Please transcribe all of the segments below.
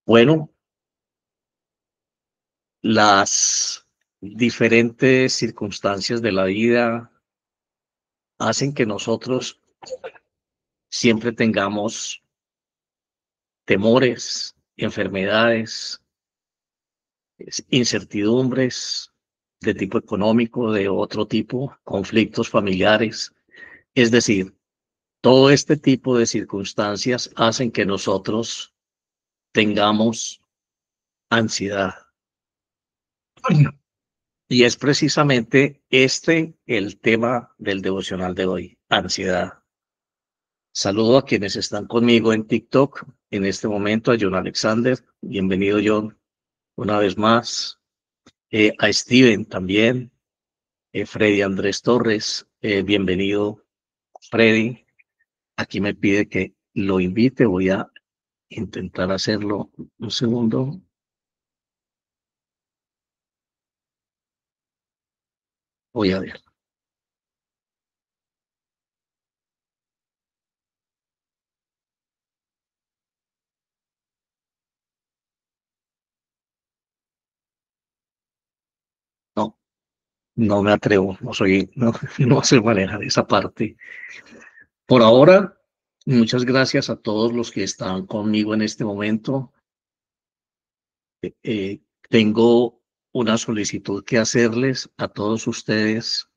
Bueno, las diferentes circunstancias de la vida hacen que nosotros siempre tengamos temores, enfermedades, incertidumbres de tipo económico, de otro tipo, conflictos familiares. Es decir, todo este tipo de circunstancias hacen que nosotros tengamos ansiedad. Y es precisamente este el tema del devocional de hoy, ansiedad. Saludo a quienes están conmigo en TikTok en este momento, a John Alexander, bienvenido John, una vez más, a Steven también, Freddy Andrés Torres, bienvenido Freddy, aquí me pide que lo invite, voy a intentar hacerlo un segundo. Voy a ver. No, no me atrevo, no sé manejar esa parte. Por ahora, muchas gracias a todos los que están conmigo en este momento. Tengo una solicitud que hacerles a todos ustedes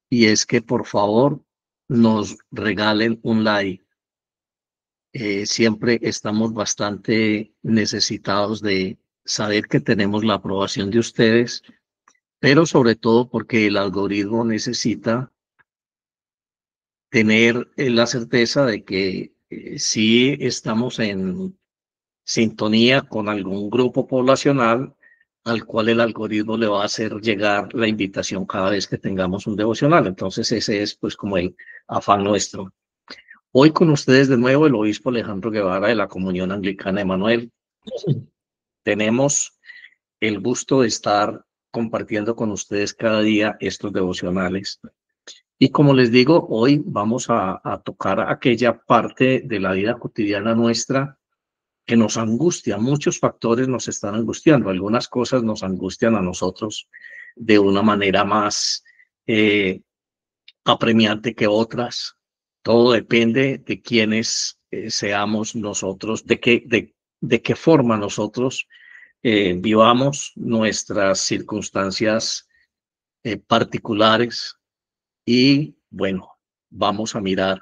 y es que por favor nos regalen un like. Siempre estamos bastante necesitados de saber que tenemos la aprobación de ustedes, pero sobre todo porque el algoritmo necesita tener la certeza de que sí estamos en sintonía con algún grupo poblacional al cual el algoritmo le va a hacer llegar la invitación cada vez que tengamos un devocional. Entonces ese es pues como el afán nuestro. Hoy con ustedes de nuevo el obispo Alejandro Guevara de la Comunión Anglicana Emanuel. Tenemos el gusto de estar compartiendo con ustedes cada día estos devocionales. Y como les digo, hoy vamos a tocar aquella parte de la vida cotidiana nuestra que nos angustia. Muchos factores nos están angustiando. Algunas cosas nos angustian a nosotros de una manera más apremiante que otras. Todo depende de quiénes seamos nosotros, de qué forma nosotros vivamos nuestras circunstancias particulares. Y bueno, vamos a mirar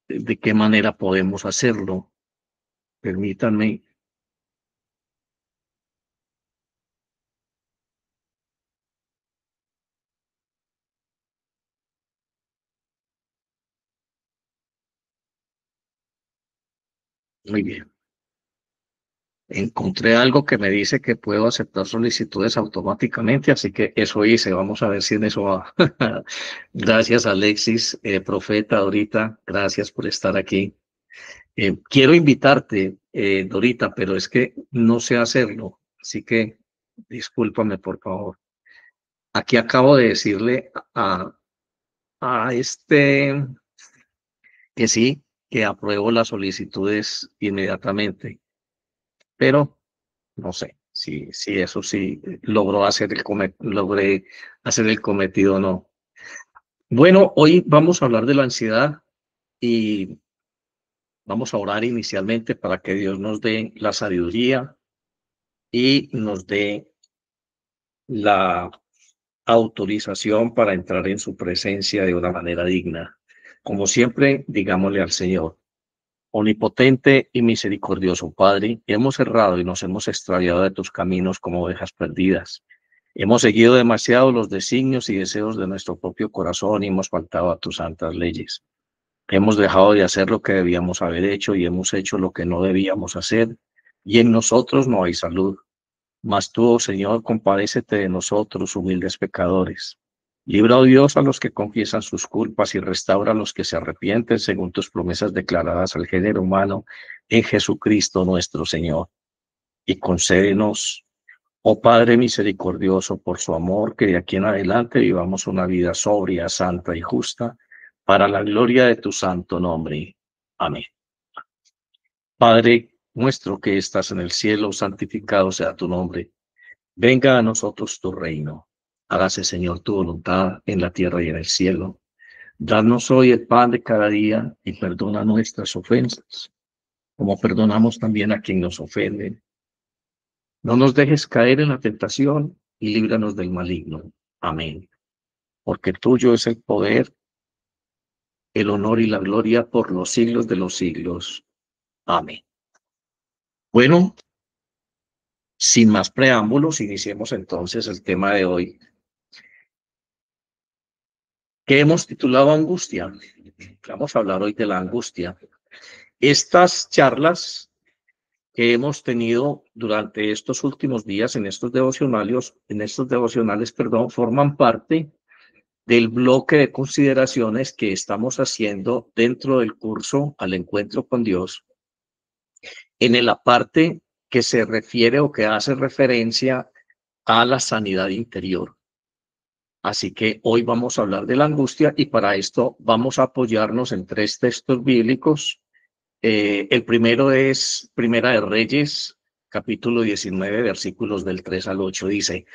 de qué manera podemos hacerlo. Permítanme. Muy bien. Encontré algo que me dice que puedo aceptar solicitudes automáticamente, así que eso hice. Vamos a ver si en eso va. Gracias, Alexis, profeta, Dorita. Gracias por estar aquí. Quiero invitarte, Dorita, pero es que no sé hacerlo, así que discúlpame, por favor. Aquí acabo de decirle a este que sí, que apruebo las solicitudes inmediatamente, pero no sé si eso sí logré hacer el cometido o no. Bueno, hoy vamos a hablar de la ansiedad y vamos a orar inicialmente para que Dios nos dé la sabiduría y nos dé la autorización para entrar en su presencia de una manera digna. Como siempre, digámosle al Señor: omnipotente y misericordioso Padre, hemos errado y nos hemos extraviado de tus caminos como ovejas perdidas. Hemos seguido demasiado los designios y deseos de nuestro propio corazón y hemos faltado a tus santas leyes. Hemos dejado de hacer lo que debíamos haber hecho y hemos hecho lo que no debíamos hacer, y en nosotros no hay salud. Mas tú, oh Señor, compadécete de nosotros, humildes pecadores. Libra, oh Dios, a los que confiesan sus culpas y restaura a los que se arrepienten según tus promesas declaradas al género humano en Jesucristo nuestro Señor. Y concédenos, oh Padre misericordioso, por su amor, que de aquí en adelante vivamos una vida sobria, santa y justa, para la gloria de tu santo nombre. Amén. Padre, nuestro que estás en el cielo, santificado sea tu nombre. Venga a nosotros tu reino. Hágase, Señor, tu voluntad en la tierra y en el cielo. Danos hoy el pan de cada día y perdona nuestras ofensas, como perdonamos también a quien nos ofende. No nos dejes caer en la tentación y líbranos del maligno. Amén. Porque tuyo es el poder, el honor y la gloria por los siglos de los siglos. Amén. Bueno, sin más preámbulos, iniciemos entonces el tema de hoy, que hemos titulado Angustia. Vamos a hablar hoy de la angustia. Estas charlas que hemos tenido durante estos últimos días en estos devocionales, perdón, forman parte del bloque de consideraciones que estamos haciendo dentro del curso Al Encuentro con Dios, en la parte que se refiere o que hace referencia a la sanidad interior. Así que hoy vamos a hablar de la angustia y para esto vamos a apoyarnos en 3 textos bíblicos. El primero es Primera de Reyes, capítulo 19, versículos del 3 al 8. Dice,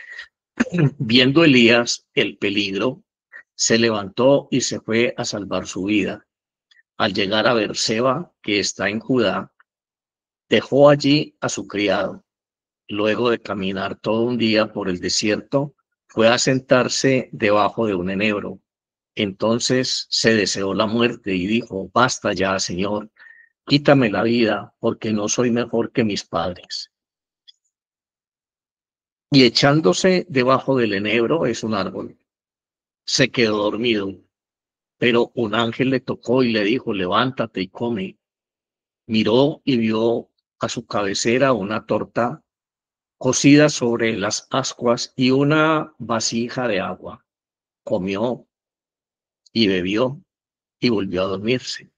viendo Elías el peligro, se levantó y se fue a salvar su vida. Al llegar a Beerseba, que está en Judá, dejó allí a su criado. Luego de caminar todo un día por el desierto, fue a sentarse debajo de un enebro. Entonces se deseó la muerte y dijo, basta ya, Señor, quítame la vida, porque no soy mejor que mis padres. Y echándose debajo del enebro, es un árbol, se quedó dormido. Pero un ángel le tocó y le dijo, levántate y come. Miró y vio a su cabecera una torta cocida sobre las ascuas y una vasija de agua. Comió y bebió y volvió a dormirse.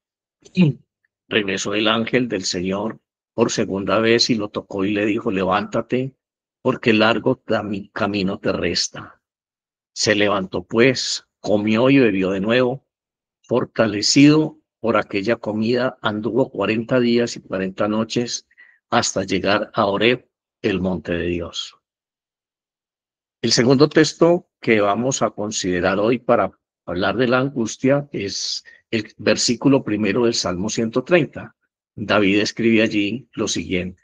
Regresó el ángel del Señor por segunda vez y lo tocó y le dijo, levántate, porque largo camino te resta. Se levantó pues, comió y bebió de nuevo. Fortalecido por aquella comida, anduvo 40 días y 40 noches hasta llegar a Horeb, el monte de Dios. El segundo texto que vamos a considerar hoy para hablar de la angustia es el versículo primero del Salmo 130. David escribe allí lo siguiente: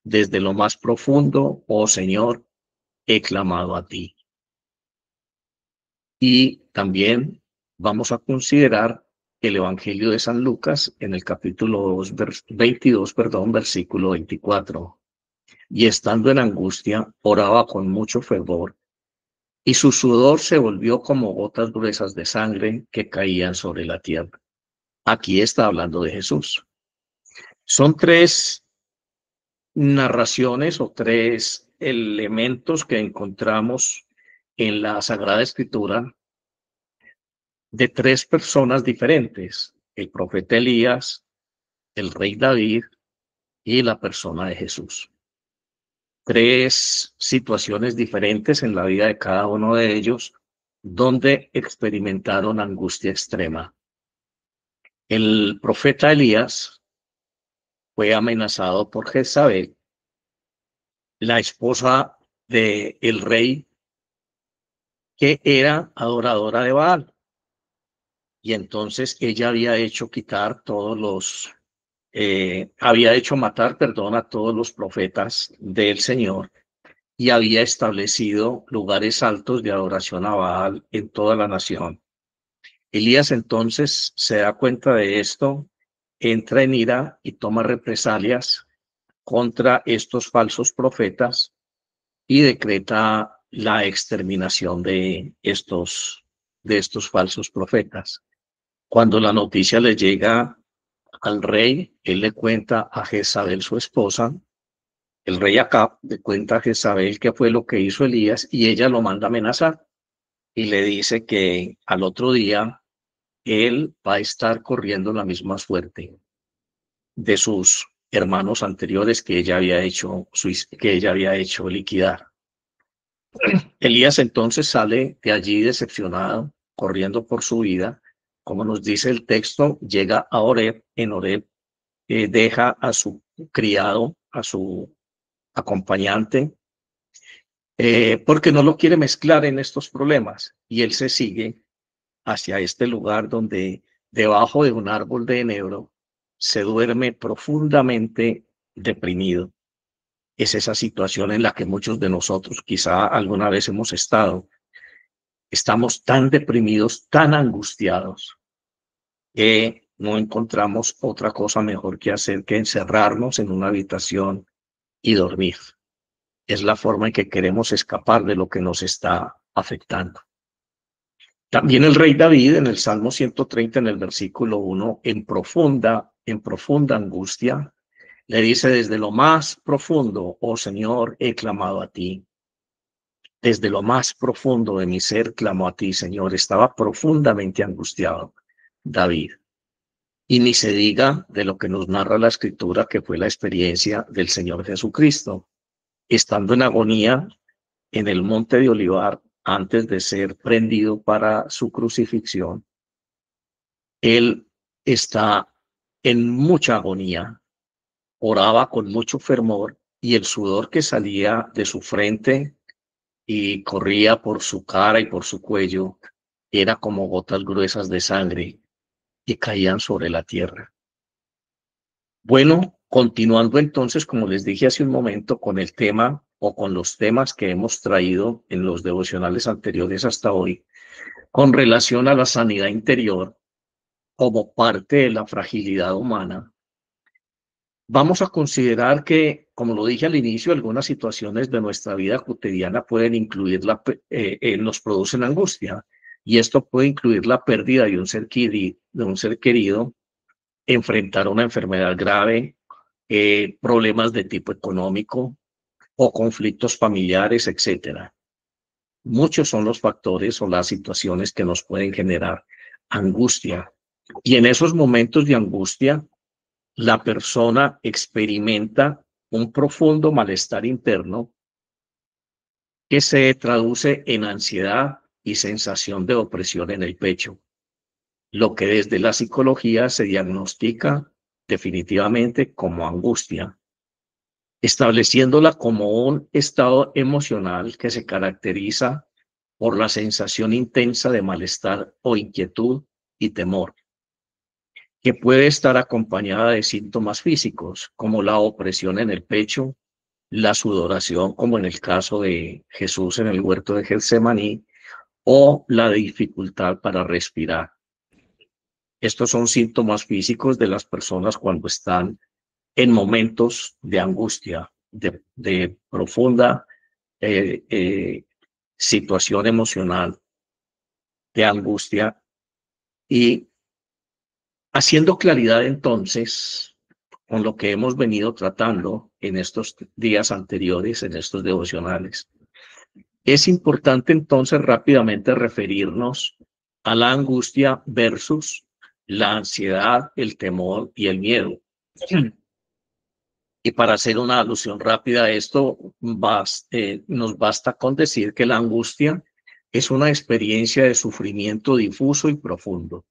desde lo más profundo, oh Señor, he clamado a ti. Y también vamos a considerar el Evangelio de San Lucas en el capítulo 22, versículo 24. Y estando en angustia, oraba con mucho fervor, y su sudor se volvió como gotas gruesas de sangre que caían sobre la tierra. Aquí está hablando de Jesús. Son 3 narraciones o 3 elementos que encontramos en la Sagrada Escritura de 3 personas diferentes: el profeta Elías, el rey David y la persona de Jesús. 3 situaciones diferentes en la vida de cada uno de ellos, donde experimentaron angustia extrema. El profeta Elías fue amenazado por Jezabel, la esposa del rey, que era adoradora de Baal. Y entonces ella había hecho matar, perdón, a todos los profetas del Señor y había establecido lugares altos de adoración a Baal en toda la nación. Elías entonces se da cuenta de esto, entra en ira y toma represalias contra estos falsos profetas y decreta la exterminación de estos falsos profetas. Cuando la noticia le llega al rey, él le cuenta a Jezabel, su esposa. El rey Acab le cuenta a Jezabel qué fue lo que hizo Elías y ella lo manda a amenazar y le dice que al otro día él va a estar corriendo la misma suerte de sus hermanos anteriores que ella había hecho liquidar. Elías entonces sale de allí decepcionado, corriendo por su vida. Como nos dice el texto, llega a Horeb. En Horeb deja a su criado, a su acompañante, porque no lo quiere mezclar en estos problemas. Y él se sigue hacia este lugar donde debajo de un árbol de enebro se duerme profundamente deprimido. Es esa situación en la que muchos de nosotros quizá alguna vez hemos estado. Estamos tan deprimidos, tan angustiados, que no encontramos otra cosa mejor que hacer que encerrarnos en una habitación y dormir. Es la forma en que queremos escapar de lo que nos está afectando. También el rey David en el Salmo 130, en el versículo 1, en profunda angustia, le dice: desde lo más profundo, oh Señor, he clamado a ti. Desde lo más profundo de mi ser clamo a ti, Señor. Estaba profundamente angustiado David. Y ni se diga de lo que nos narra la Escritura, que fue la experiencia del Señor Jesucristo. Estando en agonía en el monte de Olivar, antes de ser prendido para su crucifixión, él está en mucha agonía, oraba con mucho fervor, y el sudor que salía de su frente y corría por su cara y por su cuello era como gotas gruesas de sangre y caían sobre la tierra. Bueno, continuando entonces, como les dije hace un momento, con el tema o con los temas que hemos traído en los devocionales anteriores hasta hoy, con relación a la sanidad interior como parte de la fragilidad humana, vamos a considerar que, como lo dije al inicio, algunas situaciones de nuestra vida cotidiana pueden incluir nos producen angustia, y esto puede incluir la pérdida de un ser querido, enfrentar una enfermedad grave, problemas de tipo económico o conflictos familiares, etcétera. Muchos son los factores o las situaciones que nos pueden generar angustia. Y en esos momentos de angustia, la persona experimenta un profundo malestar interno que se traduce en ansiedad y sensación de opresión en el pecho, lo que desde la psicología se diagnostica definitivamente como angustia, estableciéndola como un estado emocional que se caracteriza por la sensación intensa de malestar o inquietud y temor, que puede estar acompañada de síntomas físicos como la opresión en el pecho, la sudoración, como en el caso de Jesús en el huerto de Getsemaní, o la dificultad para respirar. Estos son síntomas físicos de las personas cuando están en momentos de angustia, de profunda situación emocional, de angustia. Y haciendo claridad entonces con lo que hemos venido tratando en estos días anteriores, en estos devocionales, es importante entonces rápidamente referirnos a la angustia versus la ansiedad, el temor y el miedo. Y para hacer una alusión rápida a esto, nos basta con decir que la angustia es una experiencia de sufrimiento difuso y profundo.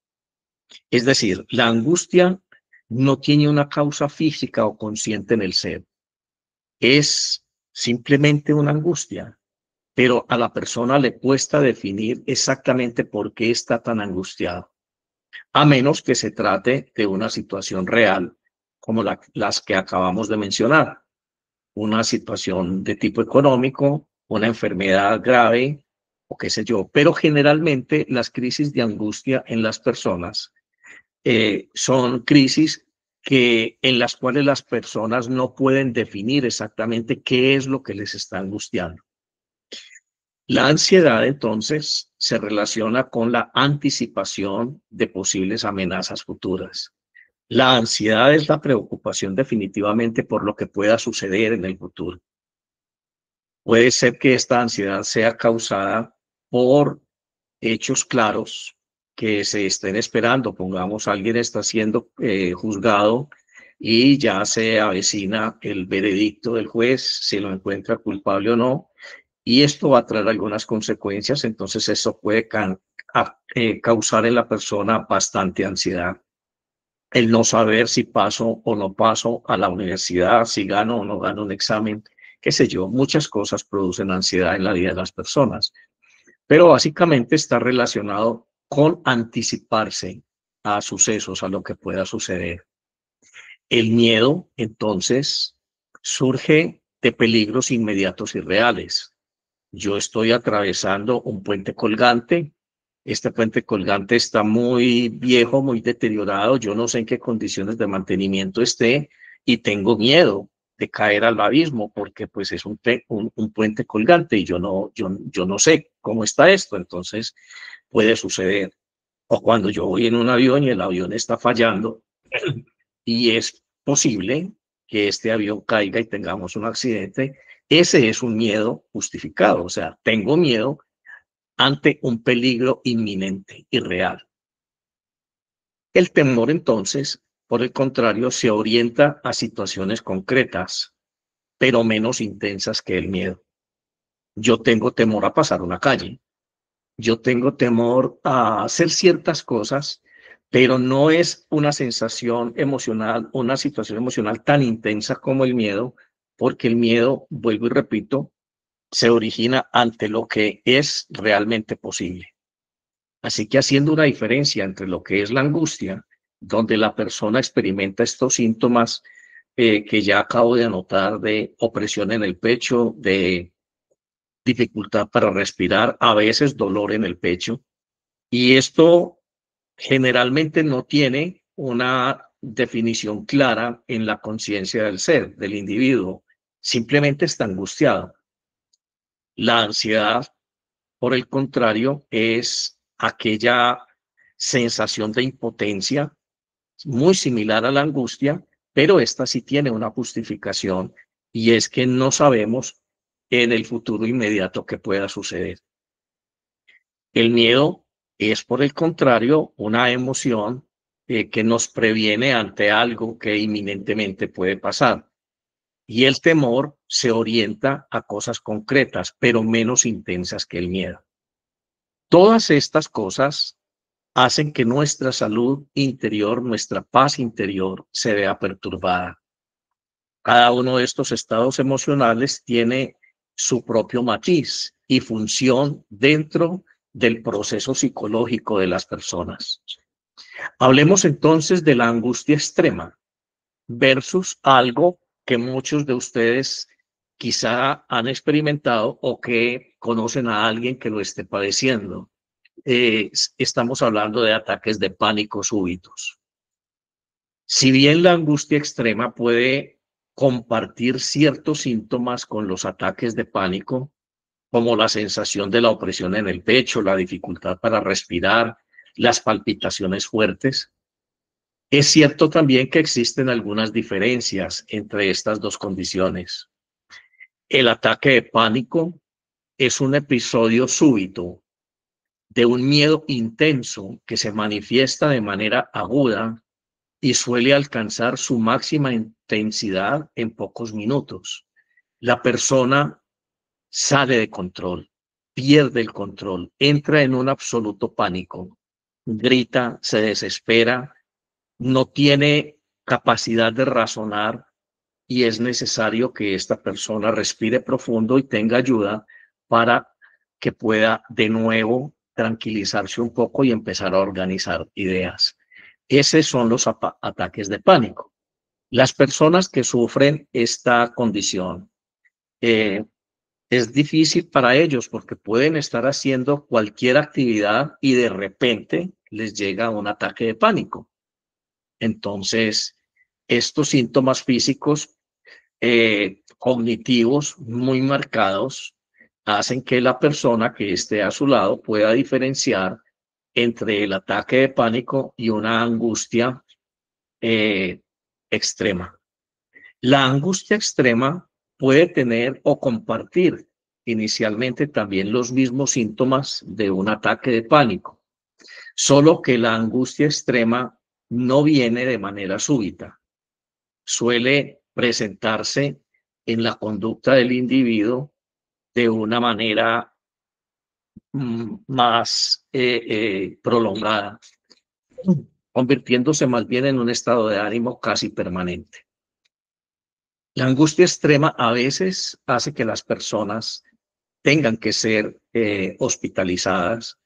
Es decir, la angustia no tiene una causa física o consciente en el ser. Es simplemente una angustia, pero a la persona le cuesta definir exactamente por qué está tan angustiado, a menos que se trate de una situación real, como las que acabamos de mencionar, una situación de tipo económico, una enfermedad grave o qué sé yo. Pero generalmente las crisis de angustia en las personas son crisis en las cuales las personas no pueden definir exactamente qué es lo que les está angustiando. La ansiedad, entonces, se relaciona con la anticipación de posibles amenazas futuras. La ansiedad es la preocupación definitivamente por lo que pueda suceder en el futuro. Puede ser que esta ansiedad sea causada por hechos claros que se estén esperando. Pongamos, alguien está siendo juzgado y ya se avecina el veredicto del juez, si lo encuentra culpable o no, y esto va a traer algunas consecuencias. Entonces eso puede causar en la persona bastante ansiedad. el no saber si paso o no paso a la universidad, si gano o no gano un examen, qué sé yo, muchas cosas producen ansiedad en la vida de las personas, pero básicamente está relacionado con anticiparse a sucesos, a lo que pueda suceder. El miedo, entonces, surge de peligros inmediatos y reales. Yo estoy atravesando un puente colgante. Este puente colgante está muy viejo, muy deteriorado. Yo no sé en qué condiciones de mantenimiento esté y tengo miedo de caer al abismo porque pues es un puente colgante y yo no sé cómo está esto. Entonces puede suceder. O cuando yo voy en un avión y el avión está fallando y es posible que este avión caiga y tengamos un accidente, ese es un miedo justificado. O sea, tengo miedo ante un peligro inminente y real. El temor, entonces, por el contrario, se orienta a situaciones concretas, pero menos intensas que el miedo. Yo tengo temor a pasar una calle. Yo tengo temor a hacer ciertas cosas, pero no es una sensación emocional, una situación emocional tan intensa como el miedo, porque el miedo, vuelvo y repito, se origina ante lo que es realmente posible. Así que haciendo una diferencia entre lo que es la angustia, donde la persona experimenta estos síntomas que ya acabo de anotar de opresión en el pecho, de dificultad para respirar, a veces dolor en el pecho, y esto generalmente no tiene una definición clara en la conciencia del ser, del individuo, simplemente está angustiado. La ansiedad, por el contrario, es aquella sensación de impotencia muy similar a la angustia, pero esta sí tiene una justificación y es que no sabemos en el futuro inmediato qué pueda suceder. El miedo es, por el contrario, una emoción que nos previene ante algo que inminentemente puede pasar. Y el temor se orienta a cosas concretas, pero menos intensas que el miedo. Todas estas cosas hacen que nuestra salud interior, nuestra paz interior, se vea perturbada. Cada uno de estos estados emocionales tiene su propio matiz y función dentro del proceso psicológico de las personas. Hablemos entonces de la angustia extrema versus algo que muchos de ustedes quizá han experimentado o que conocen a alguien que lo esté padeciendo. Estamos hablando de ataques de pánico súbitos. Si bien la angustia extrema puede compartir ciertos síntomas con los ataques de pánico, como la sensación de la opresión en el pecho, la dificultad para respirar, las palpitaciones fuertes, es cierto también que existen algunas diferencias entre estas dos condiciones. El ataque de pánico es un episodio súbito de un miedo intenso que se manifiesta de manera aguda y suele alcanzar su máxima intensidad en pocos minutos. La persona sale de control, pierde el control, entra en un absoluto pánico, grita, se desespera, no tiene capacidad de razonar y es necesario que esta persona respire profundo y tenga ayuda para que pueda de nuevo tranquilizarse un poco y empezar a organizar ideas. Esos son los ataques de pánico. Las personas que sufren esta condición, eh, es difícil para ellos porque pueden estar haciendo cualquier actividad y de repente les llega un ataque de pánico. Entonces, estos síntomas físicos cognitivos muy marcados hacen que la persona que esté a su lado pueda diferenciar entre el ataque de pánico y una angustia eh, extrema. La angustia extrema puede tener o compartir inicialmente también los mismos síntomas de un ataque de pánico, solo que la angustia extrema no viene de manera súbita, suele presentarse en la conducta del individuo de una manera más prolongada. convirtiéndose más bien en un estado de ánimo casi permanente. La angustia extrema a veces hace que las personas tengan que ser hospitalizadas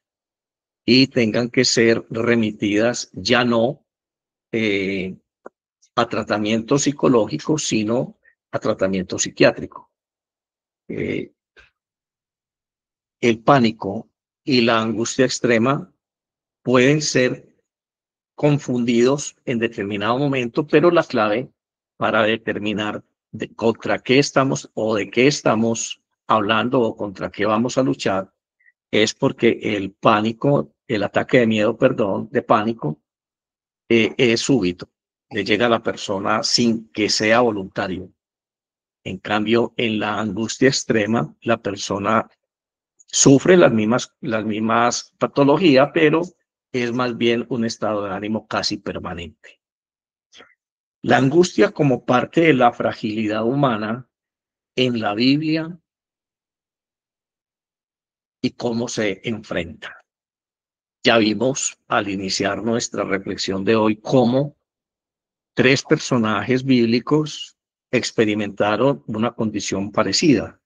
y tengan que ser remitidas ya no eh, a tratamiento psicológico, sino a tratamiento psiquiátrico. Eh, el pánico y la angustia extrema pueden ser confundidos en determinado momento, pero la clave para determinar contra qué estamos o de qué estamos hablando o contra qué vamos a luchar es porque el pánico, el ataque de miedo, perdón, de pánico, es súbito, le llega a la persona sin que sea voluntario. En cambio, en la angustia extrema, la persona sufre las mismas patologías, pero es más bien un estado de ánimo casi permanente. La angustia como parte de la fragilidad humana en la Biblia y cómo se enfrenta. Ya vimos al iniciar nuestra reflexión de hoy cómo tres personajes bíblicos experimentaron una condición parecida,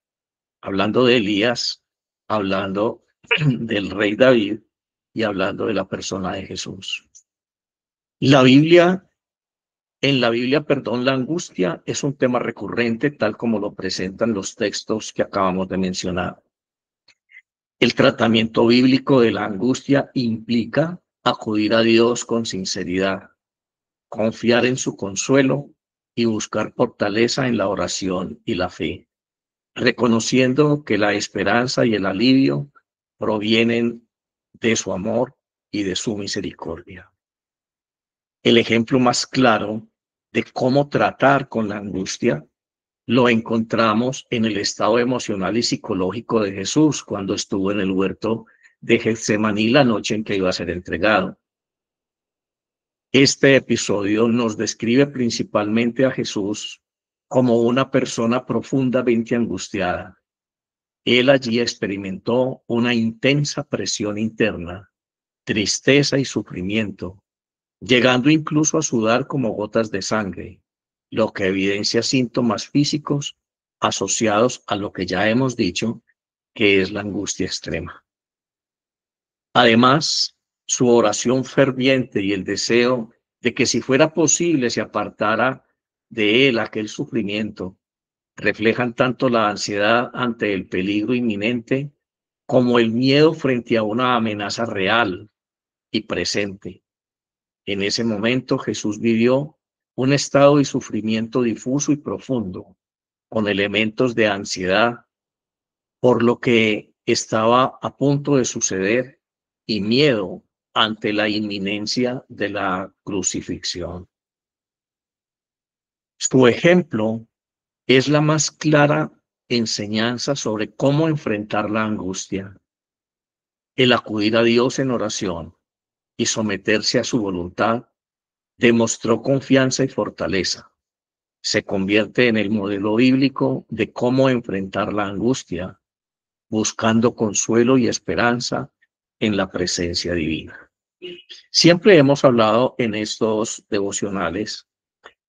hablando de Elías, hablando del rey David y hablando de la persona de Jesús. La Biblia, en la Biblia, perdón, la angustia es un tema recurrente, tal como lo presentan los textos que acabamos de mencionar. El tratamiento bíblico de la angustia implica acudir a Dios con sinceridad, confiar en su consuelo y buscar fortaleza en la oración y la fe, reconociendo que la esperanza y el alivio provienen de su amor y de su misericordia. El ejemplo más claro de cómo tratar con la angustia lo encontramos en el estado emocional y psicológico de Jesús cuando estuvo en el huerto de Getsemaní la noche en que iba a ser entregado. Este episodio nos describe principalmente a Jesús como una persona profundamente angustiada. Él allí experimentó una intensa presión interna, tristeza y sufrimiento, llegando incluso a sudar como gotas de sangre, lo que evidencia síntomas físicos asociados a lo que ya hemos dicho, que es la angustia extrema. Además, su oración ferviente y el deseo de que si fuera posible se apartara de él aquel sufrimiento, reflejan tanto la ansiedad ante el peligro inminente como el miedo frente a una amenaza real y presente. En ese momento Jesús vivió un estado de sufrimiento difuso y profundo, con elementos de ansiedad por lo que estaba a punto de suceder y miedo ante la inminencia de la crucifixión. Su ejemplo es la más clara enseñanza sobre cómo enfrentar la angustia. El acudir a Dios en oración y someterse a su voluntad demostró confianza y fortaleza. Se convierte en el modelo bíblico de cómo enfrentar la angustia, buscando consuelo y esperanza en la presencia divina. Siempre hemos hablado en estos devocionales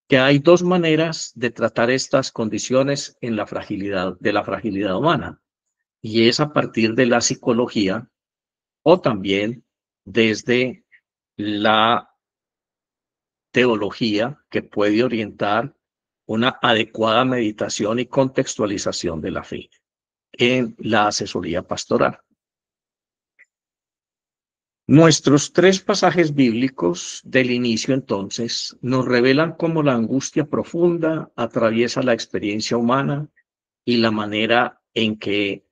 que hay dos maneras de tratar estas condiciones en la fragilidad humana, y es a partir de la psicología o también desde la teología, que puede orientar una adecuada meditación y contextualización de la fe en la asesoría pastoral. Nuestros tres pasajes bíblicos del inicio entonces nos revelan cómo la angustia profunda atraviesa la experiencia humana y la manera en que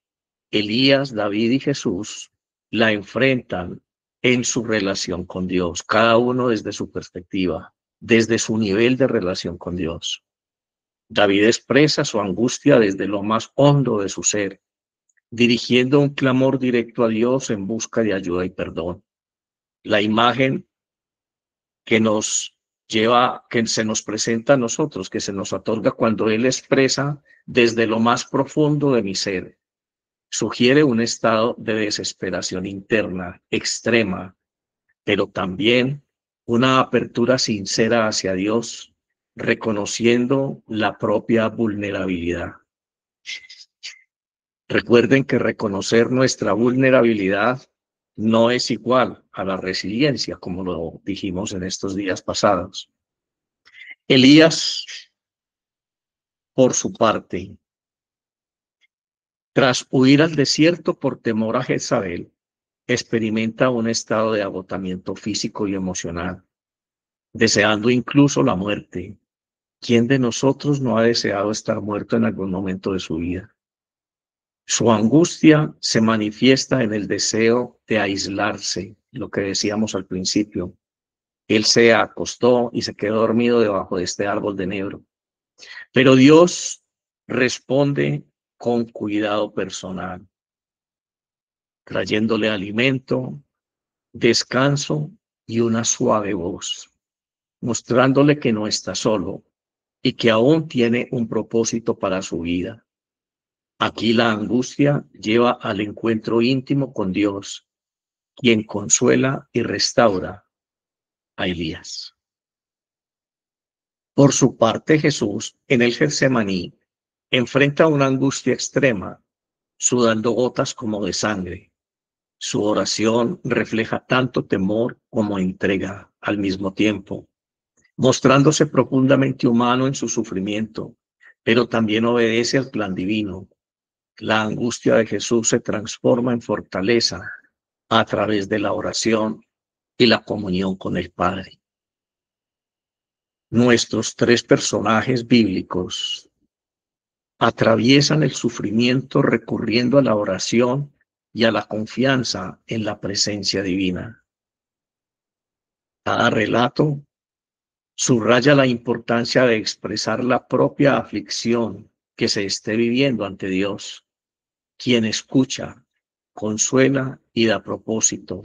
Elías, David y Jesús la enfrentan en su relación con Dios, cada uno desde su perspectiva, desde su nivel de relación con Dios. David expresa su angustia desde lo más hondo de su ser, dirigiendo un clamor directo a Dios en busca de ayuda y perdón. La imagen que nos lleva, que se nos presenta a nosotros, que se nos otorga cuando Él expresa desde lo más profundo de mi ser, sugiere un estado de desesperación interna extrema, pero también una apertura sincera hacia Dios, reconociendo la propia vulnerabilidad. Recuerden que reconocer nuestra vulnerabilidad no es igual a la resiliencia, como lo dijimos en estos días pasados. Elías, por su parte, tras huir al desierto por temor a Jezabel, experimenta un estado de agotamiento físico y emocional, deseando incluso la muerte. ¿Quién de nosotros no ha deseado estar muerto en algún momento de su vida? Su angustia se manifiesta en el deseo de aislarse, lo que decíamos al principio. Él se acostó y se quedó dormido debajo de este árbol de enebro. Pero Dios responde con cuidado personal, trayéndole alimento, descanso y una suave voz, mostrándole que no está solo y que aún tiene un propósito para su vida. Aquí la angustia lleva al encuentro íntimo con Dios, quien consuela y restaura a Elías. Por su parte, Jesús, en el Getsemaní, enfrenta una angustia extrema, sudando gotas como de sangre. Su oración refleja tanto temor como entrega al mismo tiempo, mostrándose profundamente humano en su sufrimiento, pero también obedece al plan divino. La angustia de Jesús se transforma en fortaleza a través de la oración y la comunión con el Padre. Nuestros tres personajes bíblicos atraviesan el sufrimiento recurriendo a la oración y a la confianza en la presencia divina. Cada relato subraya la importancia de expresar la propia aflicción que se esté viviendo ante Dios, quien escucha, consuela y da propósito,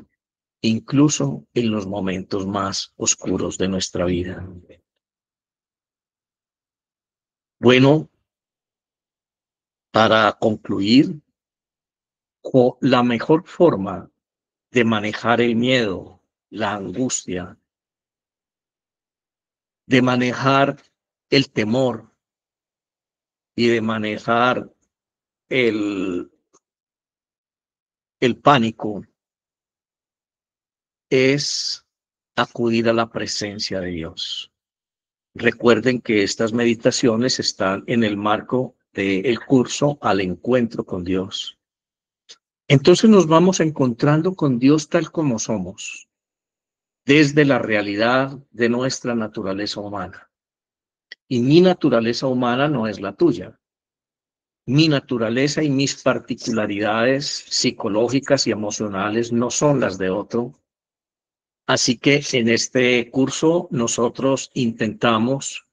incluso en los momentos más oscuros de nuestra vida. Bueno, para concluir, la mejor forma de manejar el miedo, la angustia, de manejar el temor y de manejar el, el pánico es acudir a la presencia de Dios. Recuerden que estas meditaciones están en el marco del curso Al Encuentro con Dios. Entonces nos vamos encontrando con Dios tal como somos, desde la realidad de nuestra naturaleza humana. Y mi naturaleza humana no es la tuya. Mi naturaleza y mis particularidades psicológicas y emocionales no son las de otro. Así que en este curso nosotros intentamos,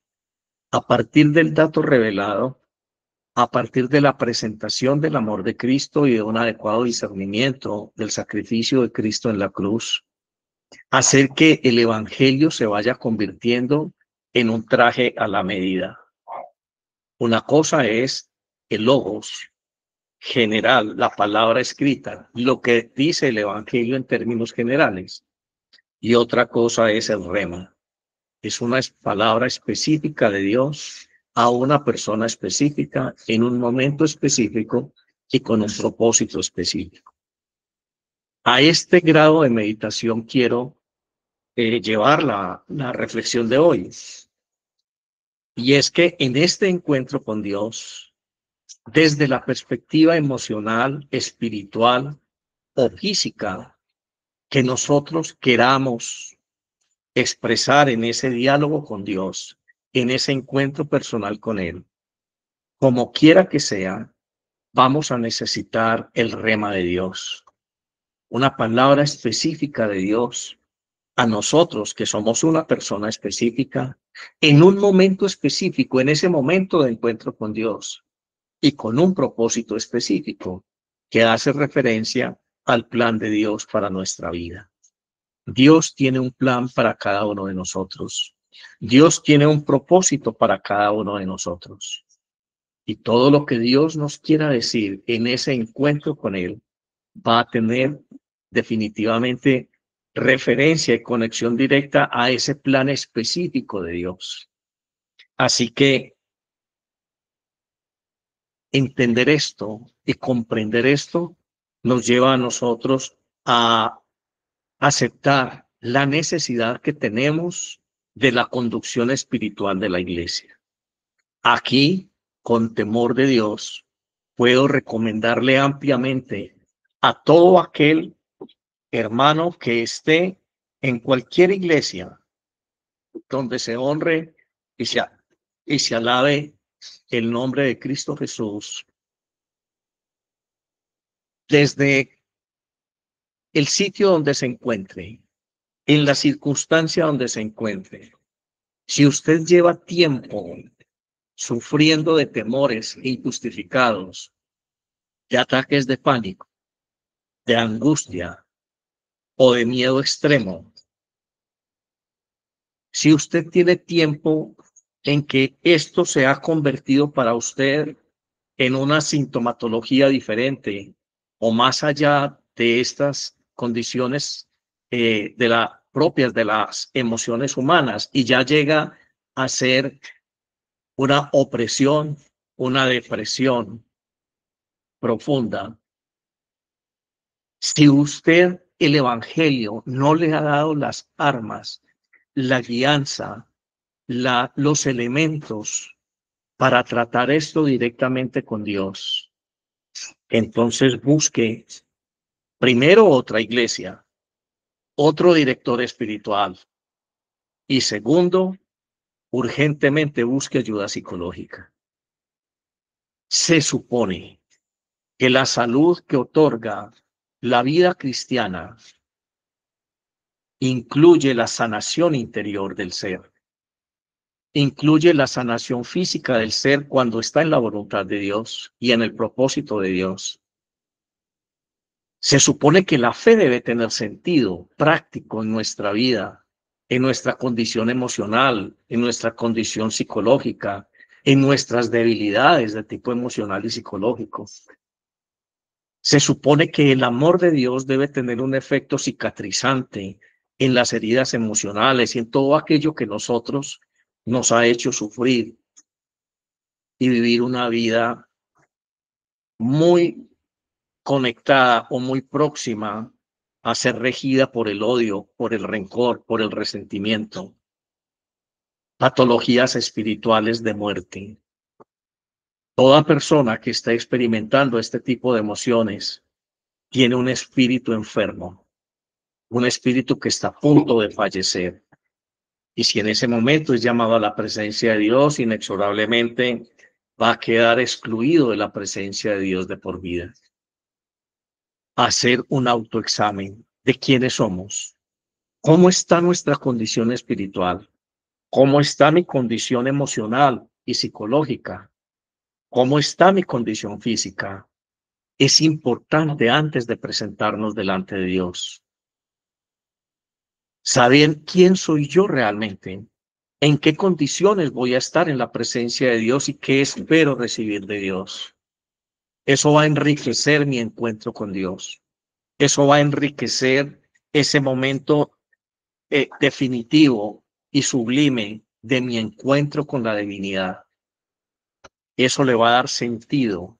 a partir del dato revelado, a partir de la presentación del amor de Cristo y de un adecuado discernimiento del sacrificio de Cristo en la cruz, hacer que el evangelio se vaya convirtiendo en un traje a la medida. Una cosa es el logos general, la palabra escrita, lo que dice el evangelio en términos generales, y otra cosa es el rema. Es una palabra específica de Dios a una persona específica en un momento específico y con un propósito específico. A este grado de meditación quiero llevar la reflexión de hoy. Y es que en este encuentro con Dios, desde la perspectiva emocional, espiritual o física que nosotros queramos expresar en ese diálogo con Dios, en ese encuentro personal con Él, como quiera que sea, vamos a necesitar el rema de Dios, una palabra específica de Dios a nosotros que somos una persona específica, en un momento específico, en ese momento de encuentro con Dios y con un propósito específico que hace referencia al plan de Dios para nuestra vida. Dios tiene un plan para cada uno de nosotros. Dios tiene un propósito para cada uno de nosotros. Y todo lo que Dios nos quiera decir en ese encuentro con Él va a tener definitivamente referencia y conexión directa a ese plan específico de Dios. Así que entender esto y comprender esto nos lleva a nosotros a aceptar la necesidad que tenemos de la conducción espiritual de la iglesia. Aquí, con temor de Dios, puedo recomendarle ampliamente a todo aquel hermano que esté en cualquier iglesia donde se honre y se alabe el nombre de Cristo Jesús, desde el sitio donde se encuentre, en la circunstancia donde se encuentre. Si usted lleva tiempo sufriendo de temores injustificados, de ataques de pánico, de angustia o de miedo extremo, si usted tiene tiempo en que esto se ha convertido para usted en una sintomatología diferente o más allá de estas condiciones propias de las emociones humanas y ya llega a ser una opresión, una depresión profunda. Si usted el evangelio no le ha dado las armas, la guianza, los elementos para tratar esto directamente con Dios, entonces busque primero otra iglesia, otro director espiritual y segundo, urgentemente busque ayuda psicológica. Se supone que la salud que otorga la vida cristiana incluye la sanación interior del ser, incluye la sanación física del ser cuando está en la voluntad de Dios y en el propósito de Dios. Se supone que la fe debe tener sentido práctico en nuestra vida, en nuestra condición emocional, en nuestra condición psicológica, en nuestras debilidades de tipo emocional y psicológico. Se supone que el amor de Dios debe tener un efecto cicatrizante en las heridas emocionales y en todo aquello que nosotros nos ha hecho sufrir y vivir una vida muy conectada o muy próxima a ser regida por el odio, por el rencor, por el resentimiento, patologías espirituales de muerte. Toda persona que está experimentando este tipo de emociones tiene un espíritu enfermo, un espíritu que está a punto de fallecer. Y si en ese momento es llamado a la presencia de Dios, inexorablemente va a quedar excluido de la presencia de Dios de por vida. Hacer un autoexamen de quiénes somos, cómo está nuestra condición espiritual, cómo está mi condición emocional y psicológica, cómo está mi condición física. Es importante antes de presentarnos delante de Dios. Saber quién soy yo realmente, en qué condiciones voy a estar en la presencia de Dios y qué espero recibir de Dios. Eso va a enriquecer mi encuentro con Dios. Eso va a enriquecer ese momento definitivo y sublime de mi encuentro con la divinidad. Eso le va a dar sentido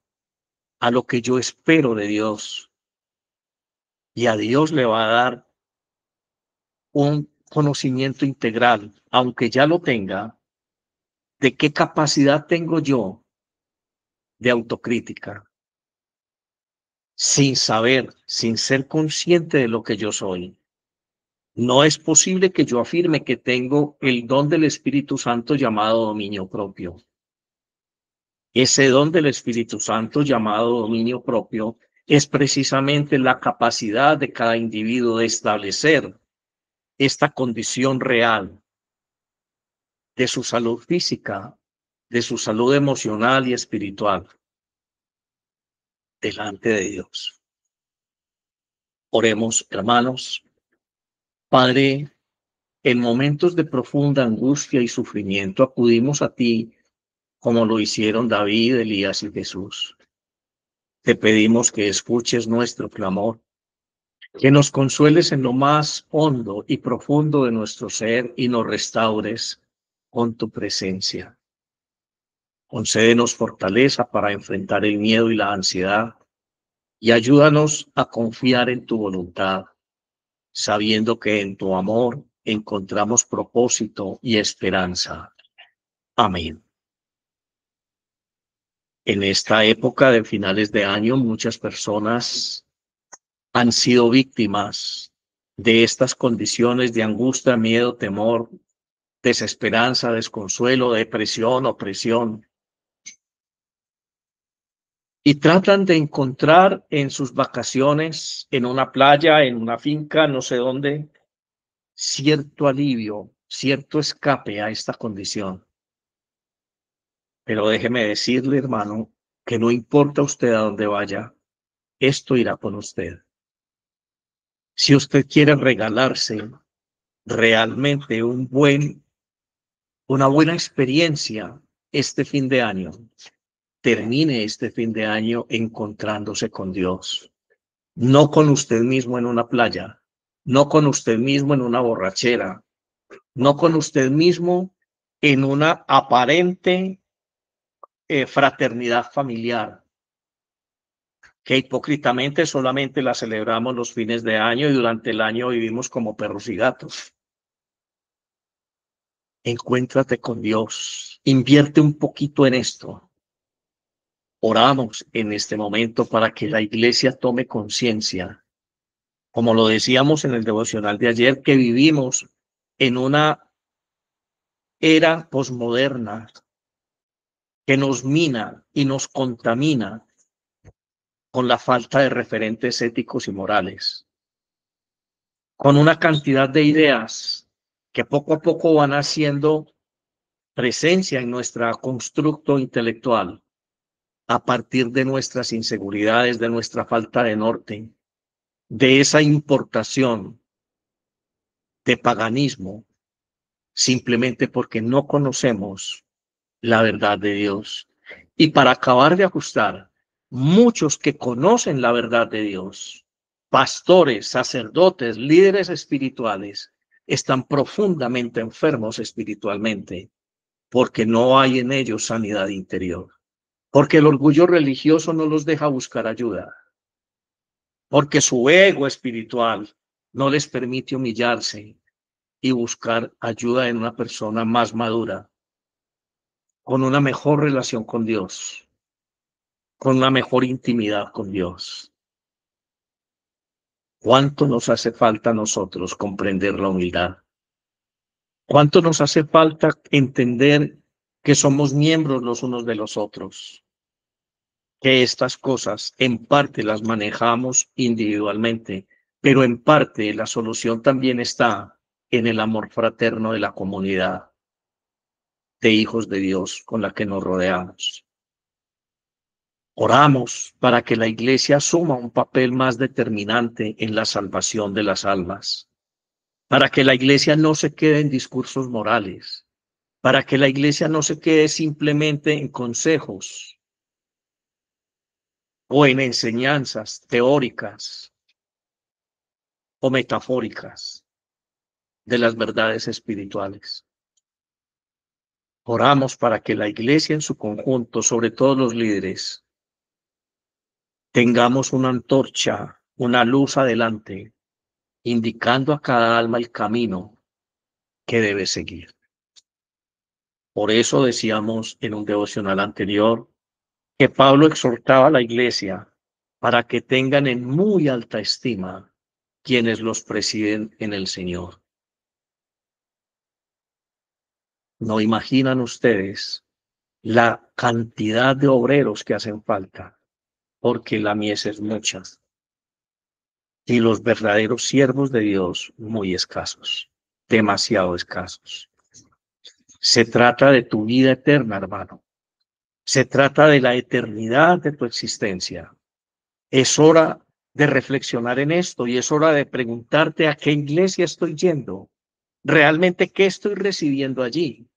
a lo que yo espero de Dios y a Dios le va a dar un conocimiento integral, aunque ya lo tenga, de qué capacidad tengo yo de autocrítica, sin saber, sin ser consciente de lo que yo soy. No es posible que yo afirme que tengo el don del Espíritu Santo llamado dominio propio. Ese don del Espíritu Santo llamado dominio propio es precisamente la capacidad de cada individuo de establecer esta condición real de su salud física, de su salud emocional y espiritual delante de Dios. Oremos, hermanos. Padre, en momentos de profunda angustia y sufrimiento acudimos a ti como lo hicieron David, Elías y Jesús. Te pedimos que escuches nuestro clamor, que nos consueles en lo más hondo y profundo de nuestro ser y nos restaures con tu presencia. Concédenos fortaleza para enfrentar el miedo y la ansiedad y ayúdanos a confiar en tu voluntad, sabiendo que en tu amor encontramos propósito y esperanza. Amén. En esta época de finales de año, muchas personas han sido víctimas de estas condiciones de angustia, miedo, temor, desesperanza, desconsuelo, depresión, opresión. Y tratan de encontrar en sus vacaciones, en una playa, en una finca, no sé dónde, cierto alivio, cierto escape a esta condición. Pero déjeme decirle, hermano, que no importa usted a dónde vaya, esto irá con usted. Si usted quiere regalarse realmente una buena experiencia este fin de año, termine este fin de año encontrándose con Dios, no con usted mismo en una playa, no con usted mismo en una borrachera, no con usted mismo en una aparente fraternidad familiar, que hipócritamente solamente la celebramos los fines de año y durante el año vivimos como perros y gatos. Encuéntrate con Dios, invierte un poquito en esto. Oramos en este momento para que la iglesia tome conciencia, como lo decíamos en el devocional de ayer, que vivimos en una era posmoderna que nos mina y nos contamina con la falta de referentes éticos y morales, con una cantidad de ideas que poco a poco van haciendo presencia en nuestro constructo intelectual a partir de nuestras inseguridades, de nuestra falta de norte, de esa importación de paganismo, simplemente porque no conocemos la verdad de Dios. Y para acabar de ajustar, muchos que conocen la verdad de Dios, pastores, sacerdotes, líderes espirituales, están profundamente enfermos espiritualmente porque no hay en ellos sanidad interior, porque el orgullo religioso no los deja buscar ayuda, porque su ego espiritual no les permite humillarse y buscar ayuda en una persona más madura, con una mejor relación con Dios, con una mejor intimidad con Dios. ¿Cuánto nos hace falta a nosotros comprender la humildad? ¿Cuánto nos hace falta entender que somos miembros los unos de los otros? Que estas cosas en parte las manejamos individualmente, pero en parte la solución también está en el amor fraterno de la comunidad de hijos de Dios con la que nos rodeamos. Oramos para que la iglesia asuma un papel más determinante en la salvación de las almas, para que la iglesia no se quede en discursos morales, para que la iglesia no se quede simplemente en consejos o en enseñanzas teóricas o metafóricas de las verdades espirituales. Oramos para que la iglesia en su conjunto, sobre todo los líderes, tengamos una antorcha, una luz adelante, indicando a cada alma el camino que debe seguir. Por eso decíamos en un devocional anterior que Pablo exhortaba a la iglesia para que tengan en muy alta estima quienes los presiden en el Señor. No imaginan ustedes la cantidad de obreros que hacen falta, porque la mies es mucha y los verdaderos siervos de Dios muy escasos, demasiado escasos. Se trata de tu vida eterna, hermano. Se trata de la eternidad de tu existencia. Es hora de reflexionar en esto y es hora de preguntarte a qué iglesia estoy yendo. ¿Realmente qué estoy recibiendo allí?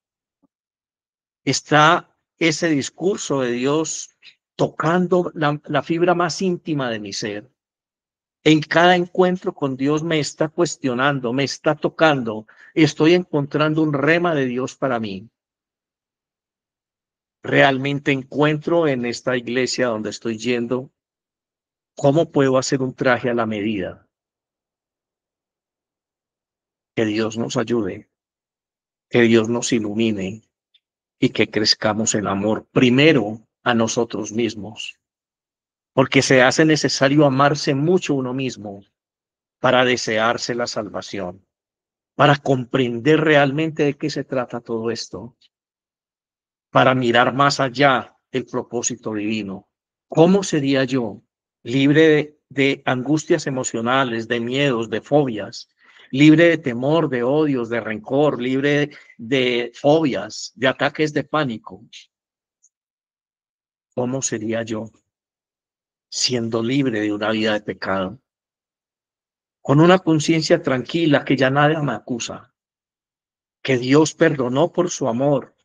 ¿Está ese discurso de Dios tocando la fibra más íntima de mi ser? En cada encuentro con Dios me está cuestionando, me está tocando. Estoy encontrando un rema de Dios para mí. Realmente encuentro en esta iglesia donde estoy yendo cómo puedo hacer un traje a la medida. Que Dios nos ayude, que Dios nos ilumine y que crezcamos en amor primero a nosotros mismos, porque se hace necesario amarse mucho uno mismo para desearse la salvación, para comprender realmente de qué se trata todo esto, para mirar más allá del propósito divino. ¿Cómo sería yo libre de angustias emocionales, de miedos, de fobias, libre de temor, de odios, de rencor, libre de fobias, de ataques de pánico? ¿Cómo sería yo siendo libre de una vida de pecado, con una conciencia tranquila que ya nada me acusa, que Dios perdonó por su amor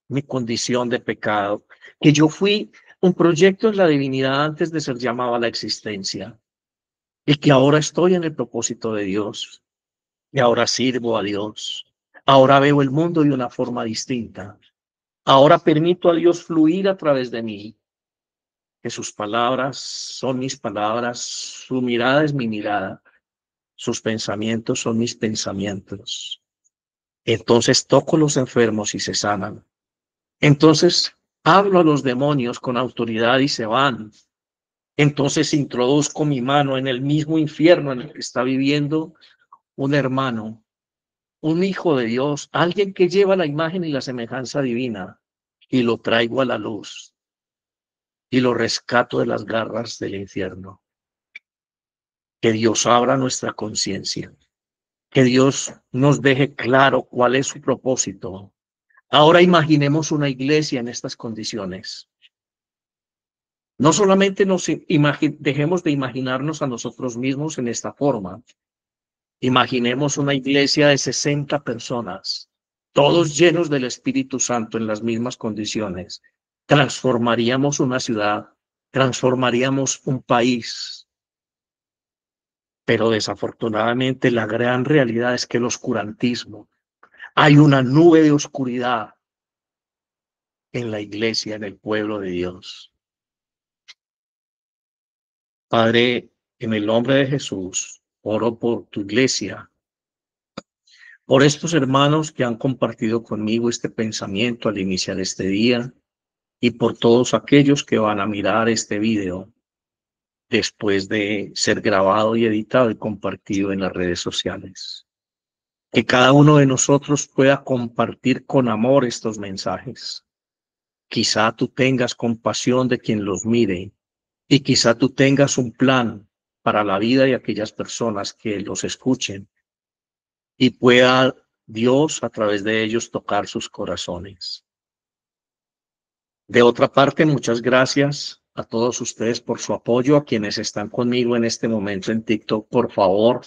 mi condición de pecado, que yo fui un proyecto en la divinidad antes de ser llamado a la existencia y que ahora estoy en el propósito de Dios y ahora sirvo a Dios, ahora veo el mundo de una forma distinta, ahora permito a Dios fluir a través de mí, que sus palabras son mis palabras, su mirada es mi mirada, sus pensamientos son mis pensamientos. Entonces toco los enfermos y se sanan. Entonces hablo a los demonios con autoridad y se van. Entonces introduzco mi mano en el mismo infierno en el que está viviendo un hermano, un hijo de Dios, alguien que lleva la imagen y la semejanza divina, y lo traigo a la luz y lo rescato de las garras del infierno. Que Dios abra nuestra conciencia, que Dios nos deje claro cuál es su propósito. Ahora imaginemos una iglesia en estas condiciones. No solamente dejemos de imaginarnos a nosotros mismos en esta forma. Imaginemos una iglesia de 60 personas, todos llenos del Espíritu Santo en las mismas condiciones. Transformaríamos una ciudad, transformaríamos un país. Pero desafortunadamente la gran realidad es que el oscurantismo, hay una nube de oscuridad en la iglesia, en el pueblo de Dios. Padre, en el nombre de Jesús, oro por tu iglesia, por estos hermanos que han compartido conmigo este pensamiento al iniciar este día y por todos aquellos que van a mirar este video después de ser grabado y editado y compartido en las redes sociales. Que cada uno de nosotros pueda compartir con amor estos mensajes. Quizá tú tengas compasión de quien los mire y quizá tú tengas un plan para la vida de aquellas personas que los escuchen y pueda Dios a través de ellos tocar sus corazones. De otra parte, muchas gracias a todos ustedes por su apoyo, a quienes están conmigo en este momento en TikTok. Por favor,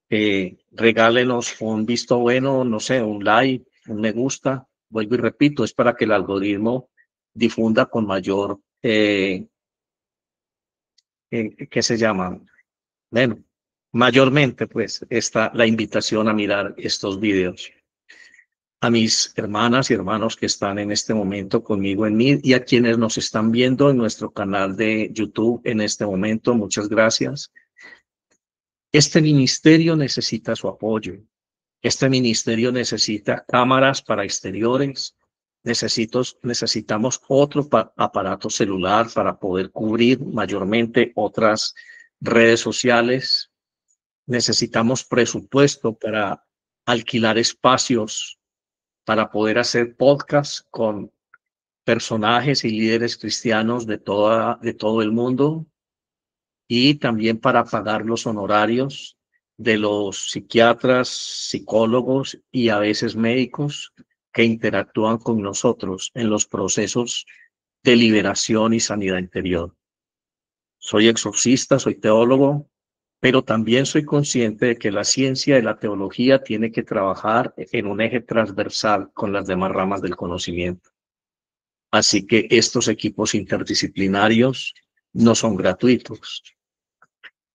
regálenos un visto bueno, no sé, un like, un me gusta. Vuelvo y repito, es para que el algoritmo difunda con mayor, ¿qué se llama? Bueno, mayormente, pues, está la invitación a mirar estos videos. A mis hermanas y hermanos que están en este momento conmigo en Meet y a quienes nos están viendo en nuestro canal de YouTube en este momento, muchas gracias. Este ministerio necesita su apoyo. Este ministerio necesita cámaras para exteriores. Necesitamos otro aparato celular para poder cubrir mayormente otras redes sociales. Necesitamos presupuesto para alquilar espacios para poder hacer podcasts con personajes y líderes cristianos de todo el mundo y también para pagar los honorarios de los psiquiatras, psicólogos y a veces médicos que interactúan con nosotros en los procesos de liberación y sanidad interior. Soy exorcista, soy teólogo, pero también soy consciente de que la ciencia de la teología tiene que trabajar en un eje transversal con las demás ramas del conocimiento. Así que estos equipos interdisciplinarios no son gratuitos.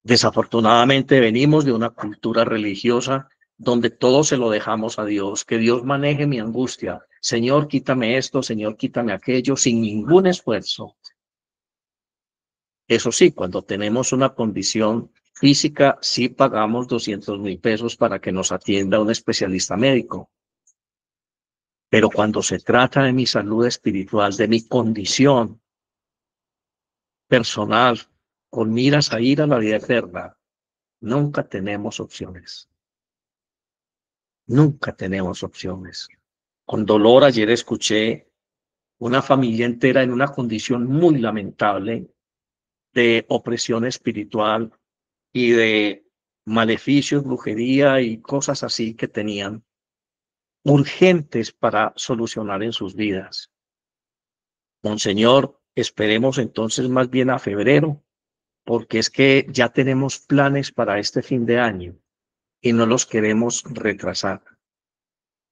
Desafortunadamente venimos de una cultura religiosa donde todo se lo dejamos a Dios, que Dios maneje mi angustia. Señor, quítame esto, Señor, quítame aquello, sin ningún esfuerzo. Eso sí, cuando tenemos una condición física, sí pagamos 200.000 pesos para que nos atienda un especialista médico. Pero cuando se trata de mi salud espiritual, de mi condición personal, con miras a ir a la vida eterna, nunca tenemos opciones. Nunca tenemos opciones. Con dolor ayer escuché una familia entera en una condición muy lamentable de opresión espiritual y de maleficios, brujería y cosas así que tenían urgentes para solucionar en sus vidas. Monseñor, esperemos entonces más bien a febrero, porque es que ya tenemos planes para este fin de año y no los queremos retrasar.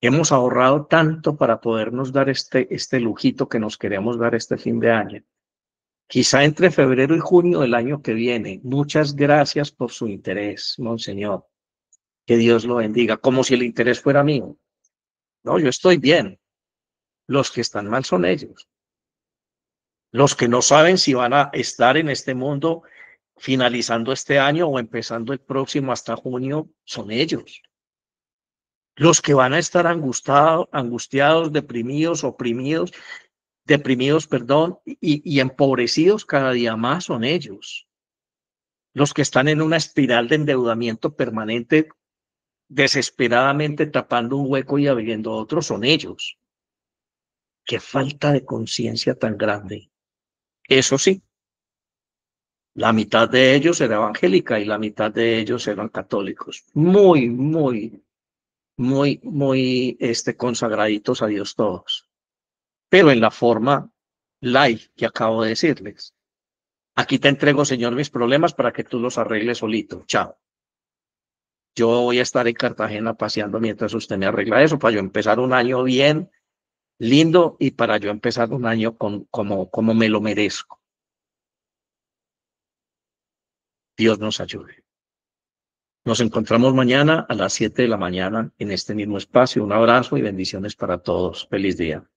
Hemos ahorrado tanto para podernos dar este lujito que nos queremos dar este fin de año. Quizá entre febrero y junio del año que viene. Muchas gracias por su interés, Monseñor. Que Dios lo bendiga, como si el interés fuera mío. No, yo estoy bien. Los que están mal son ellos. Los que no saben si van a estar en este mundo finalizando este año o empezando el próximo hasta junio son ellos. Los que van a estar angustiados, deprimidos, oprimidos, deprimidos, perdón, y empobrecidos cada día más son ellos. Los que están en una espiral de endeudamiento permanente, desesperadamente tapando un hueco y abriendo otro, son ellos. Qué falta de conciencia tan grande. Eso sí, la mitad de ellos era evangélica y la mitad de ellos eran católicos. Muy consagraditos a Dios todos. Pero en la forma light que acabo de decirles. Aquí te entrego, Señor, mis problemas para que tú los arregles solito. Chao. Yo voy a estar en Cartagena paseando mientras usted me arregla eso, para yo empezar un año bien, lindo, y para yo empezar un año como me lo merezco. Dios nos ayude. Nos encontramos mañana a las 7 de la mañana en este mismo espacio. Un abrazo y bendiciones para todos. Feliz día.